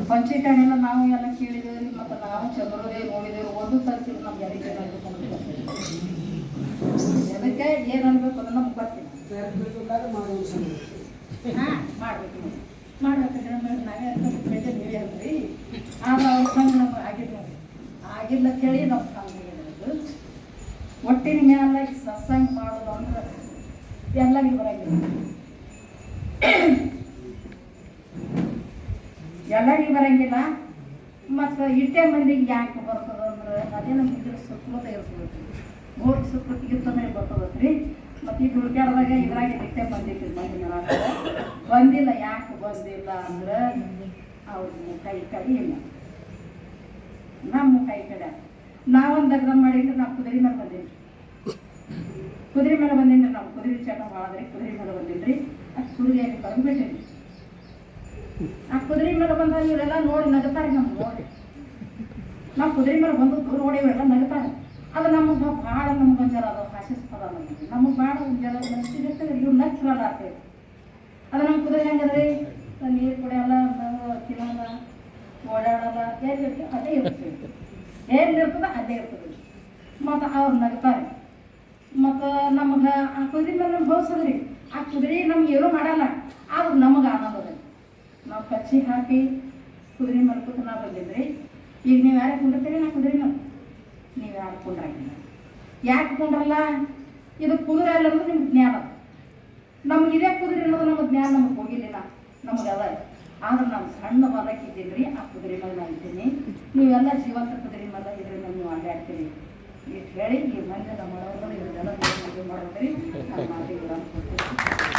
ಪಂಚೀಕರಣ ನಾವು ಎಲ್ಲ ಕೇಳಿದೇವೆ ಮತ್ತು ನಾವು ಚಂದ್ರೋದಯ ನೋಡಿದೇವೆ ಒಂದು ಸರ್ತಿ ನಮ್ಗೆ ಅದಕ್ಕೆ ಅದಕ್ಕೆ ಏನು ಅನ್ಬೇಕು ಅದನ್ನು ನಮ್ಗೆ ಗೊತ್ತಿಲ್ಲ ಹಾಂ ಮಾಡಬೇಕು ಮಾಡ್ಬೇಕಂದ್ರೆ ನಾವೇ ಭೇಟಿ ನೀವೇ ಅಲ್ರಿ ಆದ್ರೆ ಅವ್ರ ಸಂಘ ನಮ್ಗೆ ಆಗಿಲ್ಲ ಆಗಿಲ್ಲ ಅಂತೇಳಿ ನಮ್ಮ ಸಂಘ ಹೇಳಿರೋದು ಒಟ್ಟಿನ ಮ್ಯಾಲ ಸತ್ಸಂಗ ಮಾಡೋದು ಅಂದ್ರೆ ಎಲ್ಲರಿಗೂ ಬರಂಗಿಲ್ಲ ಎಲ್ಲರಿಗೂ ಬರಂಗಿಲ್ಲ ಮತ್ತು ಇಟ್ಟೆ ಮಂದಿಗೆ ಯಾಕೆ ಬರ್ತದೆ ಅಂದ್ರೆ ಅದೇ ನಮ್ಗೆ ಇದ್ರ ಸುತ್ತಮುತ್ತ ಇರ್ತದೆ ಗೋಡ್ ಸುತ್ತಮುತ್ತಿಗಿರ್ತಂದ್ರೆ ಬರ್ತದತ್ರಿ ಮತ್ತು ಈ ಹುಡುಕ್ಯಾಡ್ದಾಗ ಇದ್ರಾಗ ಇಟ್ಟೆ ಬಂದಿತ್ತು ಮಂದಿ ಬಂದಿಲ್ಲ ಯಾಕೆ ಬಂದಿಲ್ಲ ಅಂದ್ರೆ ಅವ್ರ ಕೈ ಕಡೆ ಇಲ್ಲ ನಮ್ಮ ಕೈ ಕಡೆ ನಾವೊಂದು ದಗ್ಧ ಮಾಡಿದ್ರೆ ನಾವು ಕುದುರೆ ಮೇಲೆ ಬಂದೀನಿ ಕುದುರೆ ಮೇಲೆ ಬಂದಿನ್ರಿ ನಾವು ಕುದುರೆ ಚಟ ಮಾಡಿದ್ರಿ ಕುದುರೆ ಮೇಲೆ ಬಂದಿನ್ರಿ ಅದು ಕುದುರೆಯಾಗಿ ಬಂದ್ಬಿಟ್ಟಿರಿ ಆ ಕುದುರೆ ಮೇಲೆ ಬಂದಾಗ ಇವರೆಲ್ಲ ನೋಡಿ ನಗುತ್ತಾರೆ ನಮ್ಗೆ ನೋಡಿ ನಾವು ಕುದುರೆ ಮೇಲೆ ಬಂದು ನೋಡಿ ಇವರೆಲ್ಲ ನಗುತ್ತಾರೆ ಅದು ನಮಗೆ ಭಾಳ ನಮ್ಗೆ ಒಂಜರ ಅದು ಆಶಿಸ್ತದ ನಮಗೆ ಭಾಳ ಒಂಜರ ಮನಸ್ಸಿಗೆ ಇವ್ರು ನಚ್ಚಿರಲ್ಲ ಆಗ್ತದೆ ಅದು ನಮ್ಮ ಕುದುರೆ ಹೆಂಗದ್ರಿ ನೀರು ಕುಡಿಯಲ್ಲ ನಾವು ತಿನ್ನಲ್ಲ ಓಡಾಡಲ್ಲ ಎಲ್ಲಿರ್ತದೆ ಅದೇ ಇರ್ತದೆ ಎಲ್ಲಿರ್ತದೆ ಅದೇ ಇರ್ತದೆ ಮತ್ತು ಅವ್ರು ನಗ್ತಾರೆ ಮತ್ತು ನಮಗೆ ಆ ಕುದುರೆ ಮೇಲೆ ನಮ್ಗೆ ಹೋಗ್ಸದ್ರಿ ಆ ಕುದುರೆ ನಮ್ಗೆ ಏನೂ ಮಾಡಲ್ಲ ಆದ್ರೆ ನಮಗೆ ಆನಂದದ ನಾವು ಕಚ್ಚಿ ಹಾಕಿ ಕುದುರೆ ಮೇಲೆ ಕೂತು ನಾವು ಬಂದಿದ್ರಿ ಈಗ ನೀವು ಯಾರೇ ಕುಂಡಿರ್ತೀರಿ ನಾ ಕುದುರೆ ಮೇಲೆ ನೀವು ಯಾರು ಕುಂಡ್ರಾಗಿಲ್ಲ ಯಾಕೆ ಕುಂಡ್ರಲ್ಲ ಇದು ಕುದುರೆ ಅಲ್ಲ ಅನ್ನೋದು ನಿಮ್ಗೆ ಜ್ಞಾನ ನಮ್ಗೆ ಇದೇ ಕುದುರೆ ಅನ್ನೋದು ನಮಗೆ ಜ್ಞಾನ ನಮಗೆ ಹೋಗಿಲ್ಲ ನಮಗೆ ಅದ ಆದ್ರೆ ನಾವು ಸಣ್ಣ ಹೊಲಕ್ಕಿದ್ದೀನಿ ರೀ ಆ ಕುದುರೆ ಮೇಲೆ ನಾನು ಇದ್ದೀನಿ ನೀವೆಲ್ಲ ಜೀವಂತ ಕುದುರೆ ಮೇಲೆ ಇದರಿಂದ ನೀವು ಅಡ್ಡಾಡ್ತೀರಿ ಇಷ್ಟು ಹೇಳಿ ಈ ಮಂದಿರ ಮಾಡೋದು ಇದೆಲ್ಲ ಮಾಡ್ತೀರಿ ನಾನು ಮಾತಿಗೆ ಕೊಡ್ತೀನಿ